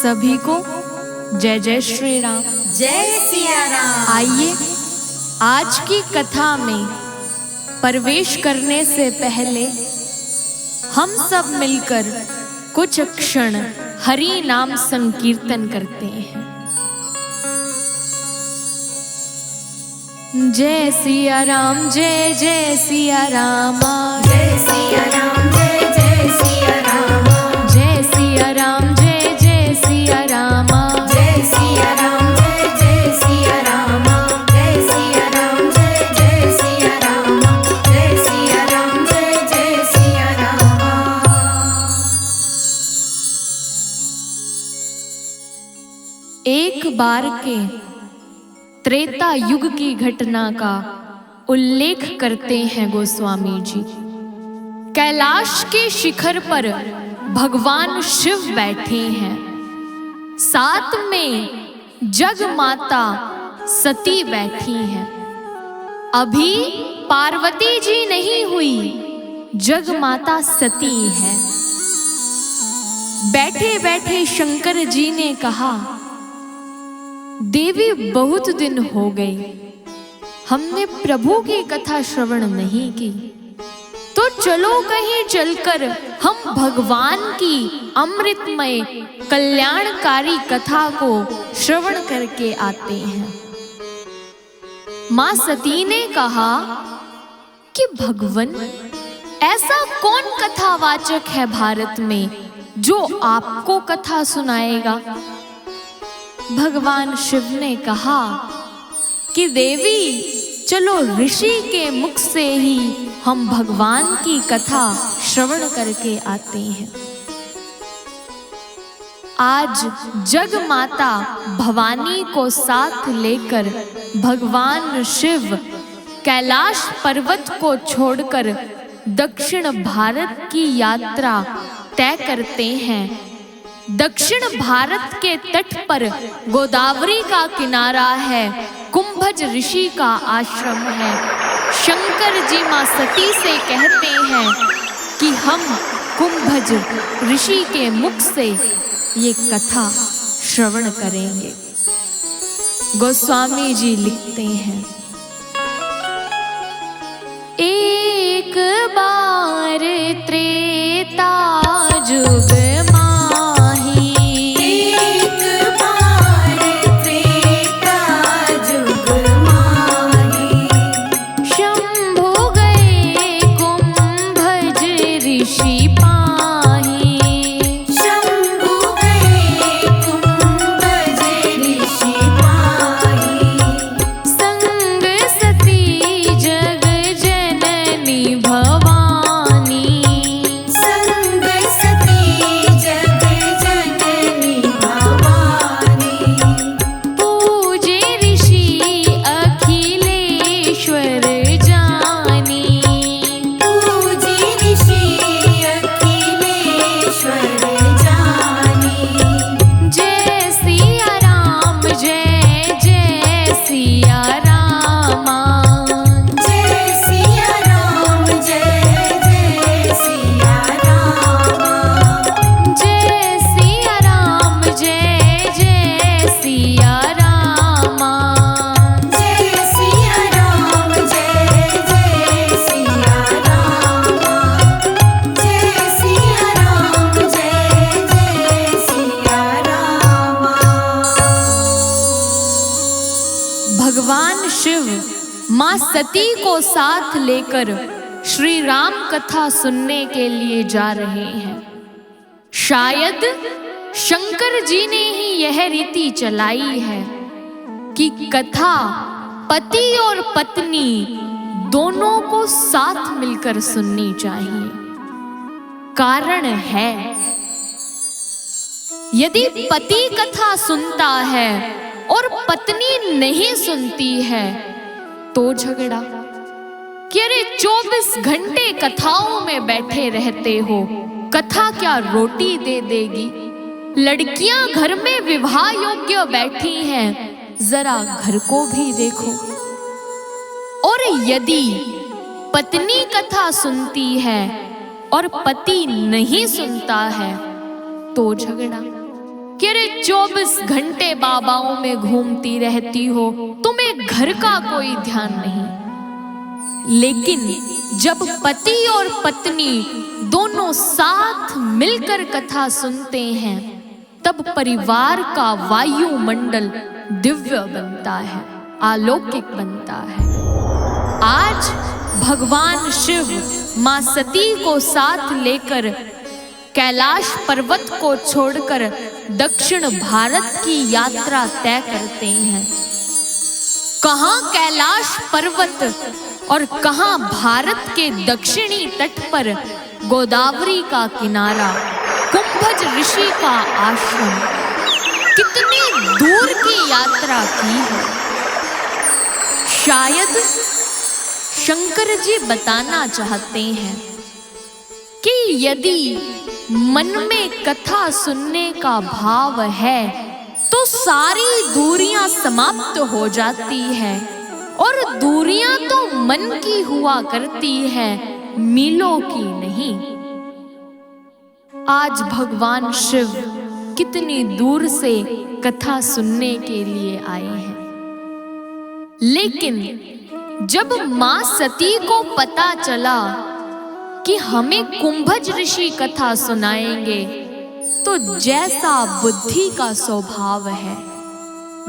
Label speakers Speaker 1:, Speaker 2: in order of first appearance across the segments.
Speaker 1: सभी को जय जय श्री राम।
Speaker 2: जय सिया राम।
Speaker 1: आइए आज की कथा में प्रवेश करने से पहले हम सब मिलकर कुछ क्षण हरि नाम संकीर्तन करते हैं। जय सिया राम, जय जय सिया राम,
Speaker 2: जय सिया राम, जय जय सिया राम,
Speaker 1: जय सिया राम, जय जय सिया राम,
Speaker 2: जय सिया राम, जय जय सिया राम, जय सिया राम, जय जय सिया राम, जय सिया राम, जय जय सिया राम।
Speaker 1: एक बार के त्रेता युग की घटना का उल्लेख करते हैं गोस्वामी जी। कैलाश के शिखर पर भगवान शिव बैठे हैं, साथ में जग माता सती बैठी हैं। अभी पार्वती जी नहीं हुई, जग माता सती है। बैठे बैठे शंकर जी ने कहा, देवी बहुत दिन हो गए, हमने प्रभु की कथा श्रवण नहीं की, तो चलो कहीं चलकर हम भगवान की अमृतमय कल्याणकारी कथा को श्रवण करके आते हैं। मां सती ने कहा कि भगवान, ऐसा कौन कथावाचक है भारत में जो आपको कथा सुनाएगा। भगवान शिव ने कहा कि देवी, चलो ऋषि के मुख से ही हम भगवान की कथा श्रवण करके आते हैं। आज जग माता भवानी को साथ लेकर भगवान शिव कैलाश पर्वत को छोड़कर दक्षिण भारत की यात्रा तय करते हैं। दक्षिण भारत के तट पर गोदावरी का किनारा है, कुंभज ऋषि का आश्रम है। शंकर जी मां सती से कहते हैं कि हम कुंभज ऋषि के मुख से ये कथा श्रवण करेंगे। गोस्वामी जी लिखते हैं, एक बार त्रेता युग भगवान शिव मां सती को साथ लेकर श्री राम कथा सुनने के लिए जा रहे हैं। शायद शंकर जी ने ही यह रीति चलाई है कि कथा पति और पत्नी दोनों को साथ मिलकर सुननी चाहिए। कारण है, यदि पति कथा सुनता है और पत्नी नहीं सुनती है तो झगड़ा कि अरे 24 घंटे कथाओं में बैठे रहते हो, कथा क्या रोटी दे देगी। लड़कियां घर में विवाह योग्य बैठी हैं, जरा घर को भी देखो। और यदि पत्नी कथा सुनती है और पति नहीं सुनता है तो झगड़ा कि अरे 24 घंटे बाबाओं में घूमती रहती हो, तुम्हें घर का कोई ध्यान नहीं। लेकिन जब पति और पत्नी दोनों साथ मिलकर कथा सुनते हैं, तब परिवार का वायुमंडल दिव्य बनता है, अलौकिक बनता है। आज भगवान शिव मां सती को साथ लेकर कैलाश पर्वत को छोड़कर दक्षिण भारत की यात्रा तय करते हैं। कहां कैलाश पर्वत और कहां भारत के दक्षिणी तट पर गोदावरी का किनारा, कुंभज ऋषि का आश्रम, कितनी दूर की यात्रा की है। शायद शंकर जी बताना चाहते हैं कि यदि मन में कथा सुनने का भाव है तो सारी दूरियां समाप्त हो जाती है, और दूरियां तो मन की हुआ करती है, मीलों की नहीं। आज भगवान शिव कितनी दूर से कथा सुनने के लिए आए हैं, लेकिन जब मां सती को पता चला कि हमें कुंभज ऋषि कथा सुनाएंगे, तो जैसा बुद्धि का स्वभाव है,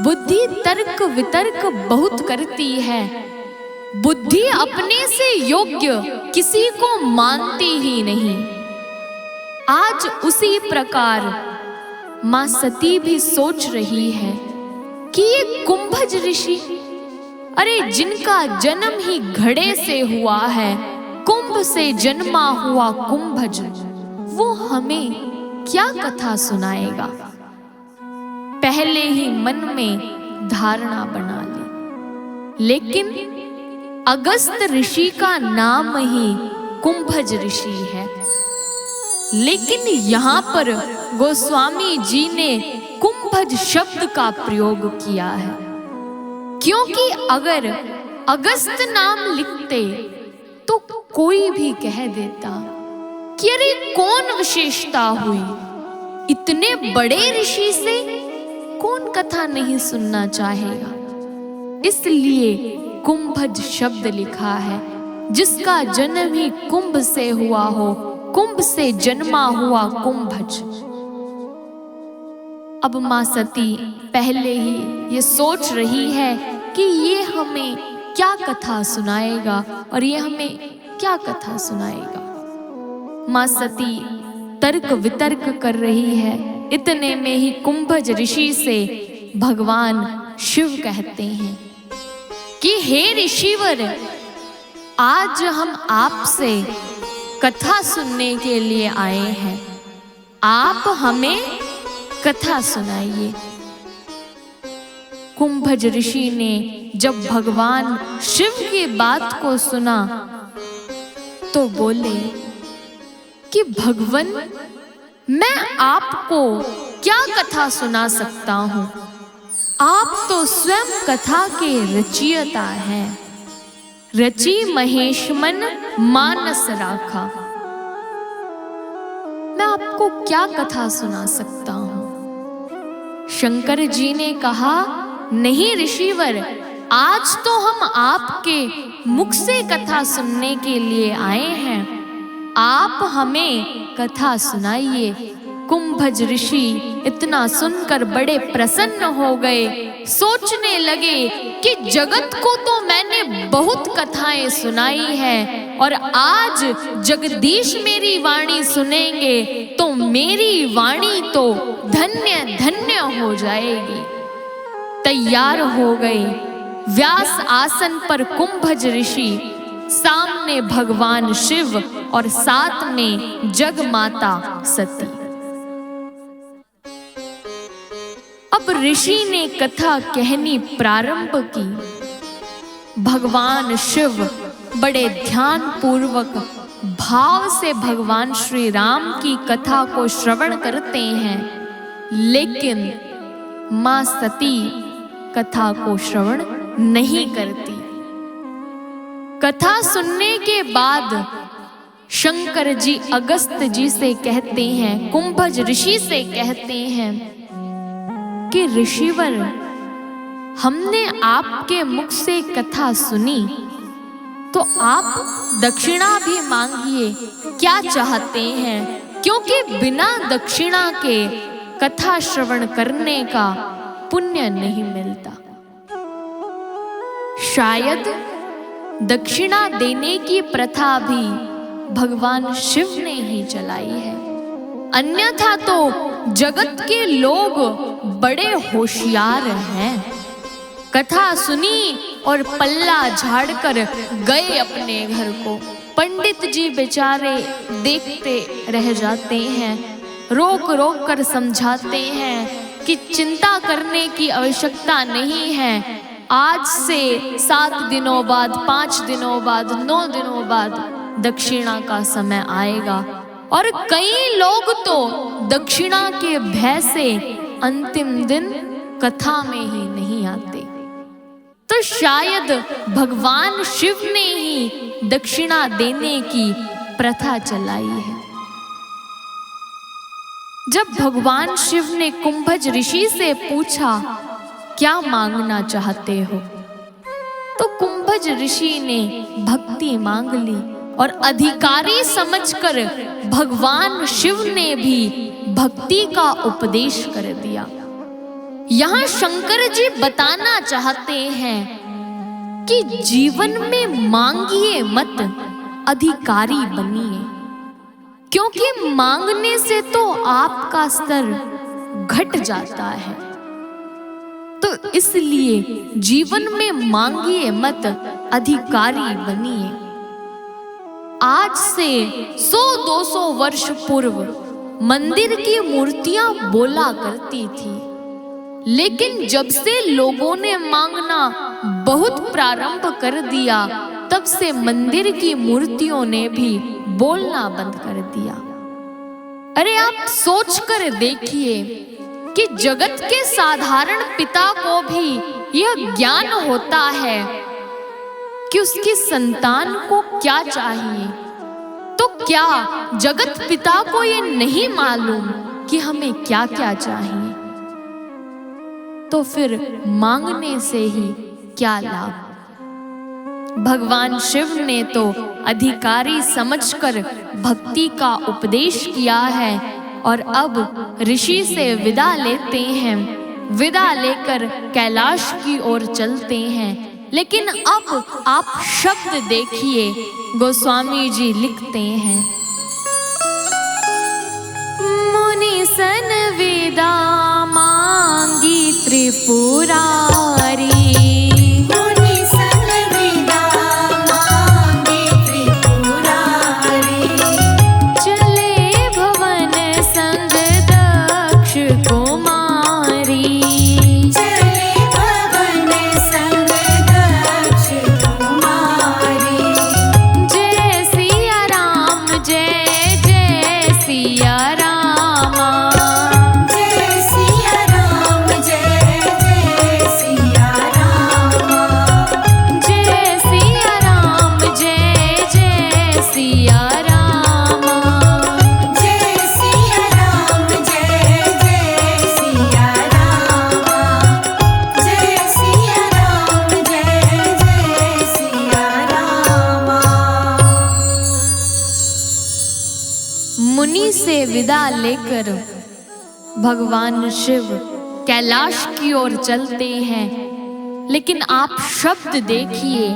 Speaker 1: बुद्धि तर्क वितर्क बहुत करती है। बुद्धि अपने से योग्य किसी को मानती ही नहीं। आज उसी प्रकार मां सती भी सोच रही है कि ये कुंभज ऋषि, अरे जिनका जन्म ही घड़े से हुआ है, कुंभ से जन्मा हुआ कुंभज, वो हमें क्या कथा सुनाएगा। पहले ही मन में धारणा बना ली। लेकिन अगस्त ऋषि का नाम ही कुंभज ऋषि है। लेकिन यहाँ पर गोस्वामी जी ने कुंभज शब्द का प्रयोग किया है, क्योंकि अगर अगस्त नाम लिखते तो कोई भी कह देता कि अरे कौन विशेषता हुई, इतने बड़े ऋषि से कौन कथा नहीं सुनना चाहेगा। इसलिए कुंभज शब्द लिखा है, जिसका जन्म ही कुंभ से हुआ हो, कुंभ से जन्मा हुआ कुंभज। अब मां सती पहले ही ये सोच रही है कि ये हमें क्या कथा सुनाएगा और ये हमें क्या कथा सुनाएगा। मां सती तर्क वितर्क कर रही है। इतने में ही कुंभज ऋषि से भगवान शिव कहते हैं कि हे ऋषिवर, आज हम आपसे कथा सुनने के लिए आए हैं, आप हमें कथा सुनाइए। कुंभज ऋषि ने जब भगवान शिव की बात को सुना तो बोले कि भगवन, मैं आपको क्या कथा सुना सकता हूं, आप तो स्वयं कथा के रचयिता हैं। रची महेश मन मानस राखा, मैं आपको क्या कथा सुना सकता हूं। शंकर जी ने कहा, नहीं ऋषिवर, आज तो हम आपके मुख से कथा सुनने के लिए आए हैं, आप हमें कथा सुनाइए। कुंभज ऋषि इतना सुनकर बड़े प्रसन्न हो गए, सोचने लगे कि जगत को तो मैंने बहुत कथाएं सुनाई है, और आज जगदीश मेरी वाणी सुनेंगे तो मेरी वाणी तो धन्य धन्य हो जाएगी। तैयार हो गए। व्यास आसन पर कुंभज ऋषि, सामने भगवान शिव और साथ में जग माता सती। अब ऋषि ने कथा कहनी प्रारंभ की। भगवान शिव बड़े ध्यान पूर्वक भाव से भगवान श्री राम की कथा को श्रवण करते हैं, लेकिन मां सती कथा को श्रवण नहीं करती। कथा सुनने के बाद शंकर जी अगस्त जी से कहते हैं, कुंभज ऋषि से कहते हैं कि ऋषिवर, हमने आपके मुख से कथा सुनी, तो आप दक्षिणा भी मांगिए, क्या चाहते हैं, क्योंकि बिना दक्षिणा के कथा श्रवण करने का पुण्य नहीं मिलता। शायद दक्षिणा देने की प्रथा भी भगवान शिव ने ही चलाई है, अन्यथा तो जगत के लोग बड़े होशियार हैं। कथा सुनी और पल्ला झाड़कर गए अपने घर को। पंडित जी बेचारे देखते रह जाते हैं, रोक रोक कर समझाते हैं कि चिंता करने की आवश्यकता नहीं है। आज से 7 दिनों बाद, 5 दिनों बाद, 9 दिनों बाद दक्षिणा का समय आएगा। और कई लोग तो दक्षिणा के भय से अंतिम दिन कथा में ही नहीं आते। तो शायद भगवान शिव ने ही दक्षिणा देने की प्रथा चलाई है। जब भगवान शिव ने कुंभज ऋषि से पूछा, क्या मांगना चाहते हो, तो कुंभज ऋषि ने भक्ति मांग ली और अधिकारी समझकर भगवान शिव ने भी भक्ति का उपदेश कर दिया। यहाँ शंकर जी बताना चाहते हैं कि जीवन में मांगिए मत, अधिकारी बनिए, क्योंकि मांगने से तो आपका स्तर घट जाता है। तो इसलिए जीवन में मांगिए मत, अधिकारी बनिए। आज से 100-200 वर्ष पूर्व मंदिर की मूर्तियां बोला करती थी, लेकिन जब से लोगों ने मांगना बहुत प्रारंभ कर दिया, तब से मंदिर की मूर्तियों ने भी बोलना बंद कर दिया। अरे आप सोच कर देखिए कि जगत के साधारण पिता को भी यह ज्ञान होता है कि उसकी संतान को क्या चाहिए, तो क्या जगत पिता को ये नहीं मालूम कि हमें क्या क्या चाहिए? तो फिर मांगने से ही क्या लाभ? भगवान शिव ने तो अधिकारी समझकर भक्ति का उपदेश किया है और अब ऋषि से विदा लेते हैं। विदा लेकर कैलाश की ओर चलते हैं। लेकिन अब आप शब्द देखिए, गोस्वामी जी लिखते हैं, मुनि सन विदा मांगी त्रिपुरारी,
Speaker 2: मुनि सन विदा मांगे त्रिपुरारी,
Speaker 1: चले भवन संग दक्ष कुमारी,
Speaker 2: चले भवन संग दक्ष कुमारी,
Speaker 1: जय सिया राम, जय जय सिया रामा,
Speaker 2: जय सिया राम, जय जय सिया रामा,
Speaker 1: जय सिया राम, जय जय सिया रामा।
Speaker 2: जय सिया राम, जय जय सिया रामा, जय सिया राम, जय जय सिया रामा।
Speaker 1: मुनि से विदा लेकर भगवान शिव कैलाश की ओर चलते हैं। लेकिन आप शब्द देखिए,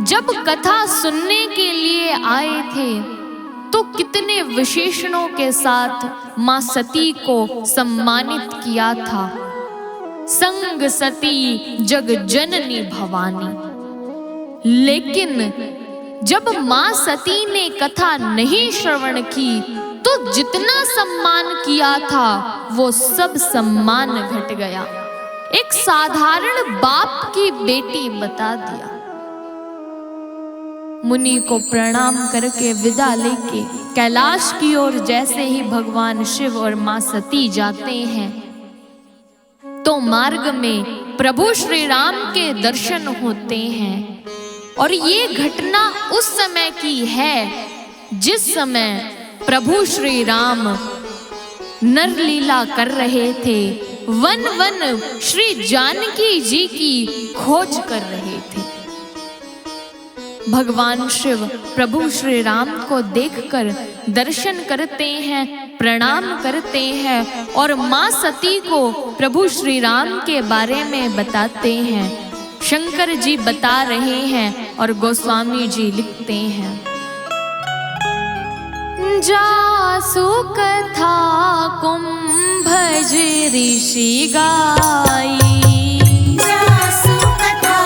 Speaker 1: जब कथा सुनने के लिए आए थे तो कितने विशेषणों के साथ मां सती को सम्मानित किया था। संग सती जग जननी भवानी। लेकिन जब मां सती ने कथा नहीं श्रवण की तो जितना सम्मान किया था वो सब सम्मान घट गया। एक साधारण बाप की बेटी बता दिया। मुनि को प्रणाम करके विदा लेके कैलाश की ओर जैसे ही भगवान शिव और मां सती जाते हैं तो मार्ग में प्रभु श्री राम के दर्शन होते हैं। और ये घटना उस समय की है जिस समय प्रभु श्री राम नरलीला कर रहे थे वन वन श्री जानकी जी की खोज कर रहे थे। भगवान शिव प्रभु श्री राम को देखकर दर्शन करते हैं, प्रणाम करते हैं और मां सती को प्रभु श्री राम के बारे में बताते हैं। शंकर जी बता रहे हैं और गोस्वामी जी लिखते हैं, जासु कथा कुंभज ऋषि गाई,
Speaker 2: जासु कथा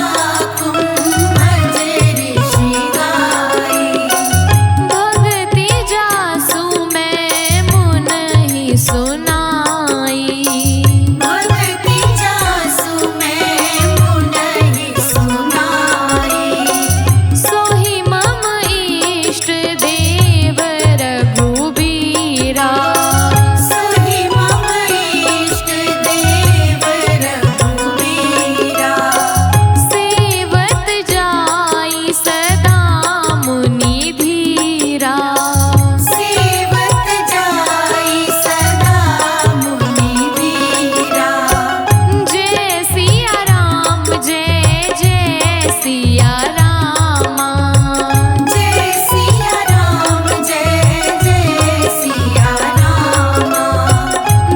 Speaker 2: कुंभज ऋषि गाई,
Speaker 1: भक्ति जासु मैं मुनहि सुनाई,
Speaker 2: भक्ति जासु मैं मुनहि सुनाई,
Speaker 1: सोहि मम इष्ट देव रघुबीरा,
Speaker 2: सोहि मम इष्ट देव रघुबीरा,
Speaker 1: सेवत जाई सदा मुनि धीरा,
Speaker 2: सेवत जाई सदा मुनि धीरा,
Speaker 1: जय सिया राम जय जय सिया रामा,
Speaker 2: जय सिया राम जय जय सिया रामा,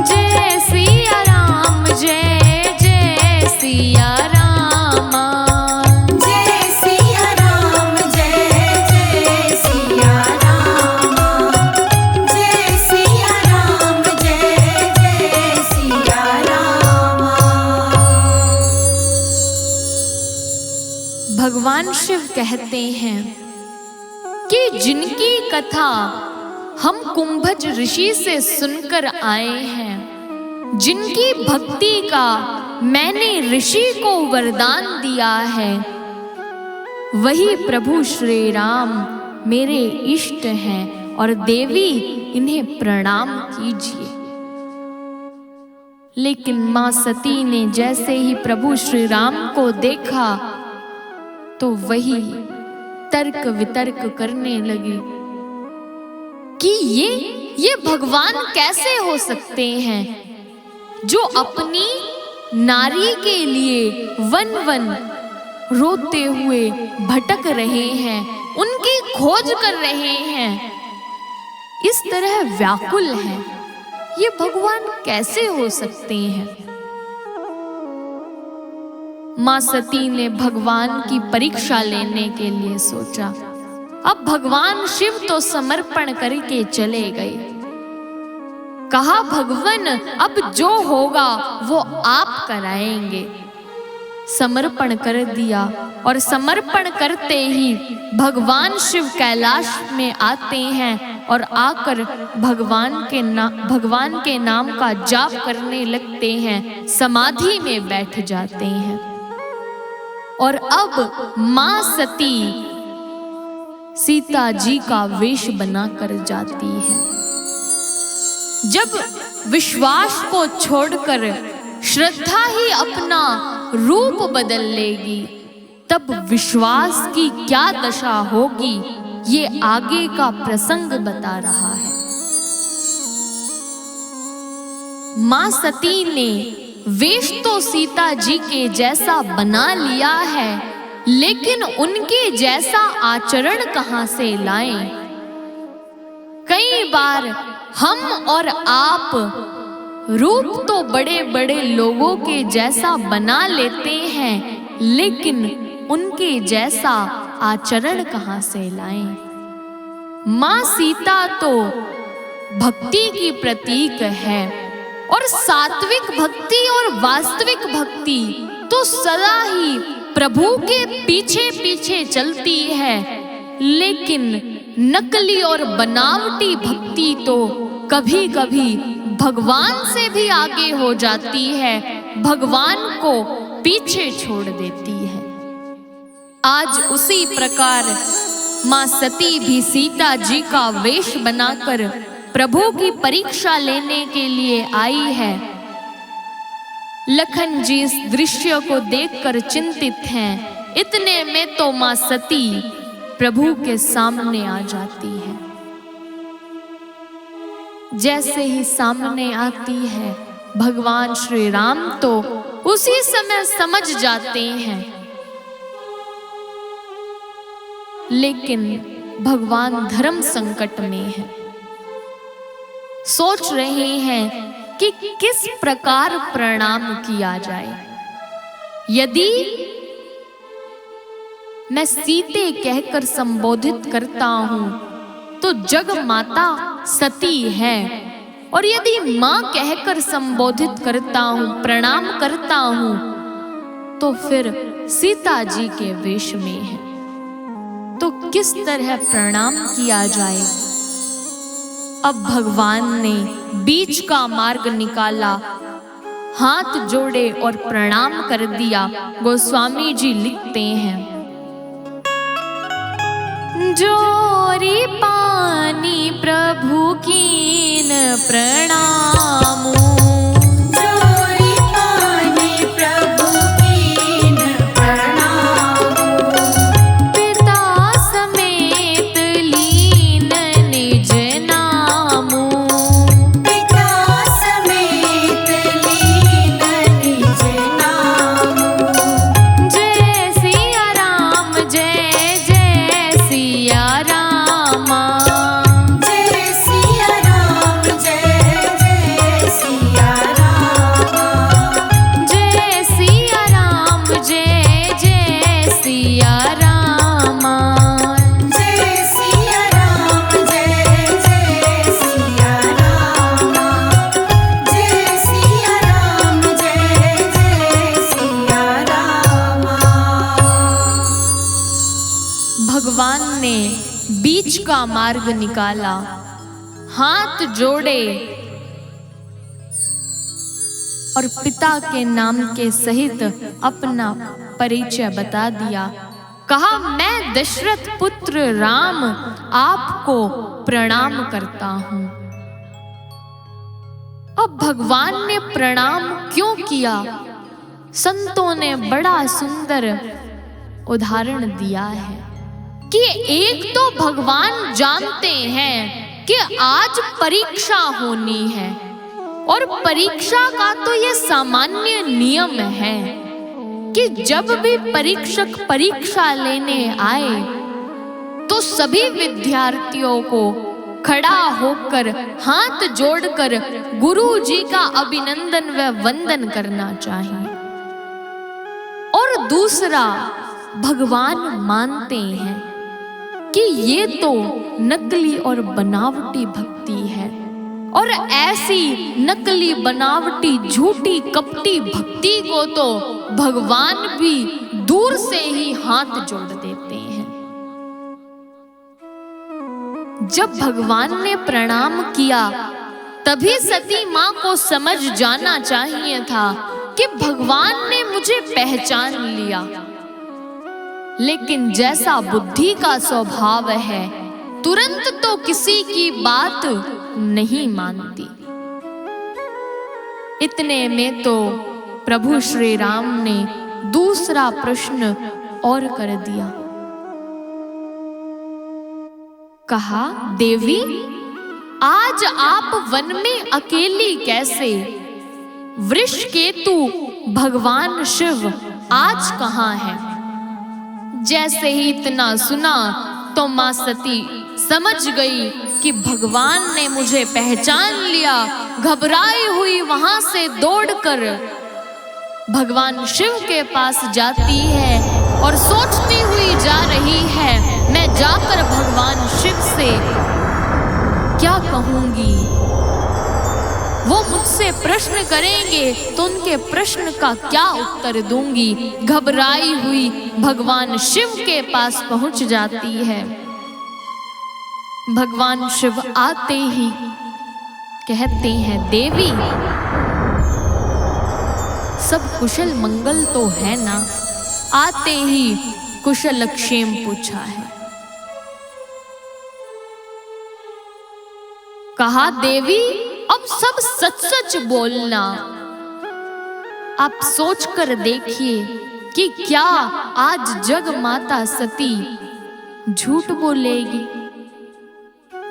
Speaker 1: जय सिया राम जय जय सिया रामा।
Speaker 2: जय सिया राम जय जय सिया रामा, जय सिया राम जय जय सिया रामा।
Speaker 1: भगवान शिव कहते हैं कि जिनकी कथा हम कुंभज ऋषि से सुनकर आए हैं, जिनकी भक्ति का मैंने ऋषि को वरदान दिया है, वही प्रभु श्री राम मेरे इष्ट हैं और देवी इन्हें प्रणाम कीजिए। लेकिन मां सती ने जैसे ही प्रभु श्री राम को देखा तो वही तर्क वितर्क करने लगी कि ये भगवान कैसे हो सकते हैं जो अपनी नारी के लिए वन वन रोते हुए भटक रहे हैं, उनकी खोज कर रहे हैं, इस तरह व्याकुल हैं। ये भगवान कैसे हो सकते हैं? मां सती ने भगवान की परीक्षा लेने के लिए सोचा। अब भगवान शिव तो समर्पण करके चले गए। कहा, भगवान अब जो होगा वो आप कराएंगे। समर्पण कर दिया और समर्पण करते ही भगवान शिव कैलाश में आते हैं और आकर भगवान के नाम का जाप करने लगते हैं, समाधि में बैठ जाते हैं। और अब मां सती सीता जी का वेश बनाकर जाती है। जब विश्वास को छोड़कर श्रद्धा ही अपना रूप बदल लेगी, तब विश्वास की क्या दशा होगी, ये आगे का प्रसंग बता रहा है। मां सती ने वेश तो सीता जी के जैसा बना लिया है, लेकिन उनके जैसा आचरण कहां से लाएं? कई बार हम और आप रूप तो बड़े बड़े लोगों के जैसा बना लेते हैं, लेकिन उनके जैसा आचरण कहां से लाएं? मां सीता तो भक्ति की प्रतीक है, और सात्विक भक्ति और वास्तविक भक्ति तो सदा ही प्रभु के पीछे पीछे चलती है, लेकिन नकली और बनावटी भक्ति तो कभी कभी भगवान से भी आगे हो जाती है, भगवान को पीछे छोड़ देती है। आज उसी प्रकार मां सती भी सीता जी का वेश बनाकर प्रभु की परीक्षा लेने के लिए आई है। लखन जी इस दृश्य को देखकर चिंतित हैं। इतने में तो मां सती प्रभु के सामने आ जाती है। जैसे ही सामने आती है, भगवान श्री राम तो उसी समय समझ जाते हैं, लेकिन भगवान धर्म संकट में हैं। सोच रहे हैं कि किस प्रकार प्रणाम किया जाए। यदि मैं सीते कहकर संबोधित करता हूं तो जग माता सती है, और यदि मां कहकर संबोधित करता हूं, प्रणाम करता हूं, तो फिर सीता जी के वेश में है। तो किस तरह प्रणाम किया जाए? अब भगवान ने बीच का मार्ग निकाला, हाथ जोड़े और प्रणाम कर दिया। गोस्वामी जी लिखते हैं, जोरी पानी प्रभु कीन प्रणामू,
Speaker 2: जोरी पानी प्रभु कीन प्रणामू,
Speaker 1: पिता समेत लीन निज नामू,
Speaker 2: पिता समेत लीन निज नामू,
Speaker 1: जय सिया राम जय जय सिया रामा,
Speaker 2: जय सिया राम जय जय सिया रामा,
Speaker 1: जय सिया राम जय जय सिया रामा।
Speaker 2: जय सिया राम जय जय सिया रामा, जय सिया राम जय जय सिया रामा।
Speaker 1: भगवान ने बीच का मार्ग निकाला, हाथ जोड़े और पिता के नाम के सहित अपना परिचय बता दिया। कहा, मैं दशरथ पुत्र राम आपको प्रणाम करता हूं। अब भगवान ने प्रणाम क्यों किया? संतों ने बड़ा सुंदर उदाहरण दिया है कि एक तो भगवान जानते हैं कि आज परीक्षा होनी है, और परीक्षा का तो ये सामान्य नियम है कि जब भी परीक्षक परीक्षा लेने आए तो सभी विद्यार्थियों को खड़ा होकर हाथ जोड़कर गुरु जी का अभिनंदन व वंदन करना चाहिए। और दूसरा, भगवान मानते हैं कि ये तो नकली और बनावटी भक्ति है, और ऐसी नकली बनावटी झूठी कपटी भक्ति को तो भगवान भी दूर से ही हाथ जोड़ देते हैं। जब भगवान ने प्रणाम किया तभी सती मां को समझ जाना चाहिए था कि भगवान ने मुझे पहचान लिया, लेकिन जैसा बुद्धि का स्वभाव है तुरंत तो किसी की बात नहीं मानती। इतने में तो प्रभु श्री राम ने दूसरा प्रश्न और कर दिया। कहा, देवी आज आप वन में अकेली कैसे? वृषकेतु भगवान शिव आज कहाँ है? जैसे ही इतना सुना तो मां सती समझ गई कि भगवान ने मुझे पहचान लिया। घबराई हुई वहां से दौड़कर भगवान शिव के पास जाती है और सोचती हुई जा रही है, मैं जाकर भगवान शिव से क्या कहूंगी? वो मुझसे प्रश्न करेंगे तो उनके प्रश्न का क्या उत्तर दूंगी? घबराई हुई भगवान शिव के पास पहुंच जाती है। भगवान शिव आते ही कहते हैं, देवी सब कुशल मंगल तो है ना? आते ही कुशल क्षेम पूछा है। कहा, देवी अब सब सच सच बोलना। आप सोच कर देखिए कि क्या आज जग माता सती झूठ बोलेगी?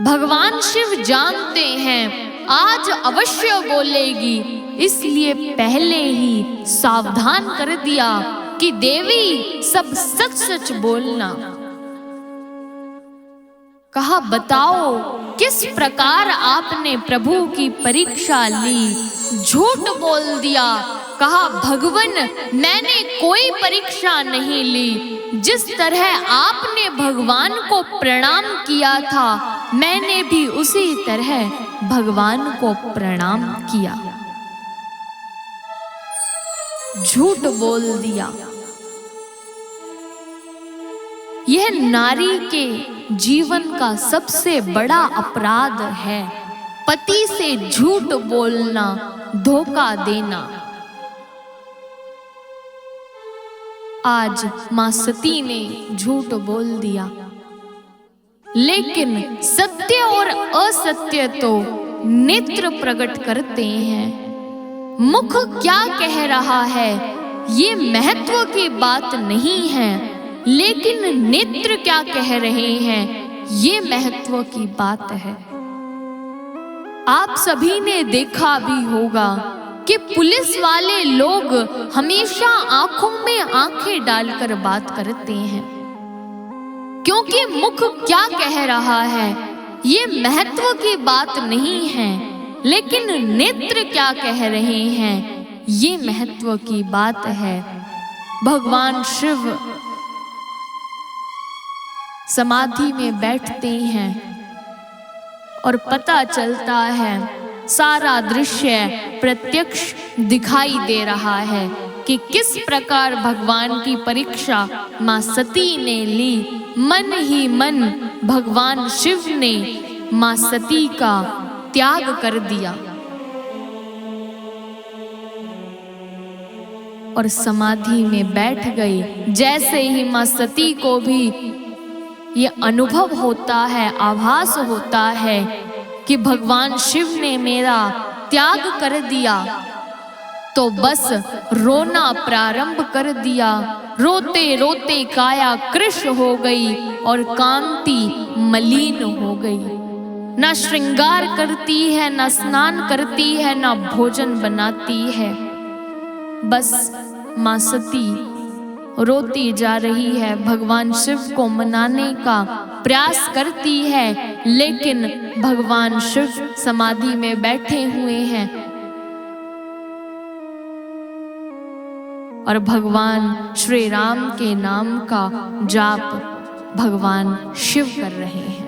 Speaker 1: भगवान शिव जानते हैं आज अवश्य बोलेगी, इसलिए पहले ही सावधान कर दिया कि देवी सब सच सच बोलना। कहा, बताओ किस प्रकार आपने प्रभु की परीक्षा ली? झूठ बोल दिया। कहा, भगवन मैंने कोई परीक्षा नहीं ली। जिस तरह आपने भगवान को प्रणाम किया था, मैंने भी उसी तरह भगवान को प्रणाम किया। झूठ बोल दिया। यह नारी के जीवन का सबसे बड़ा अपराध है, पति से झूठ बोलना, धोखा देना। आज मां सती ने झूठ बोल दिया, लेकिन सत्य और असत्य तो नेत्र प्रकट करते हैं। मुख क्या कह रहा है ये महत्व की बात नहीं है, लेकिन नेत्र क्या कह रहे हैं ये महत्व की बात है। आप सभी ने देखा भी होगा कि पुलिस वाले लोग हमेशा आंखों में आंखें डालकर बात करते हैं, क्योंकि मुख क्या कह रहा है ये महत्व की बात नहीं है, लेकिन नेत्र क्या कह रहे हैं ये महत्व की बात है। भगवान शिव समाधि में बैठते हैं और पता चलता है, सारा दृश्य प्रत्यक्ष दिखाई दे रहा है कि किस प्रकार भगवान की परीक्षा मां सती ने ली। मन ही मन भगवान शिव ने मां सती का त्याग कर दिया और समाधि में बैठ गए। जैसे ही मां सती को भी ये अनुभव होता है, आभास होता है कि भगवान शिव ने मेरा त्याग कर दिया, तो बस रोना प्रारंभ कर दिया। रोते रोते काया कृश हो गई और कांति मलिन हो गई। ना श्रृंगार करती है, ना स्नान करती है, ना भोजन बनाती है। बस मां सती रोती जा रही है, भगवान शिव को मनाने का प्रयास करती है, लेकिन भगवान शिव समाधि में बैठे हुए हैं और भगवान श्री राम के नाम का जाप भगवान शिव कर रहे हैं।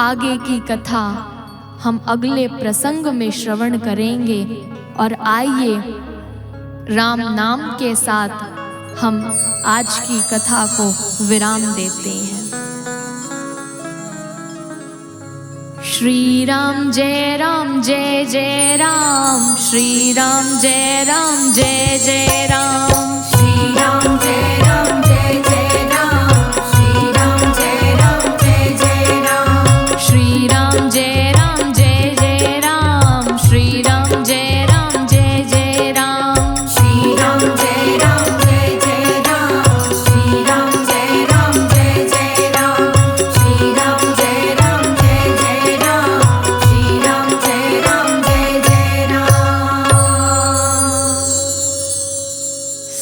Speaker 1: आगे की कथा हम अगले प्रसंग में श्रवण करेंगे और आइए राम नाम के साथ हम आज की कथा को विराम देते हैं। श्री राम जय राम जय जय राम, श्री राम जय राम जय जय राम,
Speaker 2: श्री राम जय राम जय जय राम, श्री राम जय राम जय जय राम,
Speaker 1: श्री राम जय राम जय जय राम, श्री राम जय राम जय जय राम,
Speaker 2: श्री राम जय राम जय जय राम, श्री राम जय राम जय जय राम, श्री राम जय राम जय जय राम, श्री राम जय राम जय जय राम।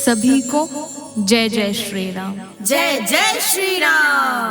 Speaker 1: सभी को जय जय श्री राम।
Speaker 2: जय जय श्री राम।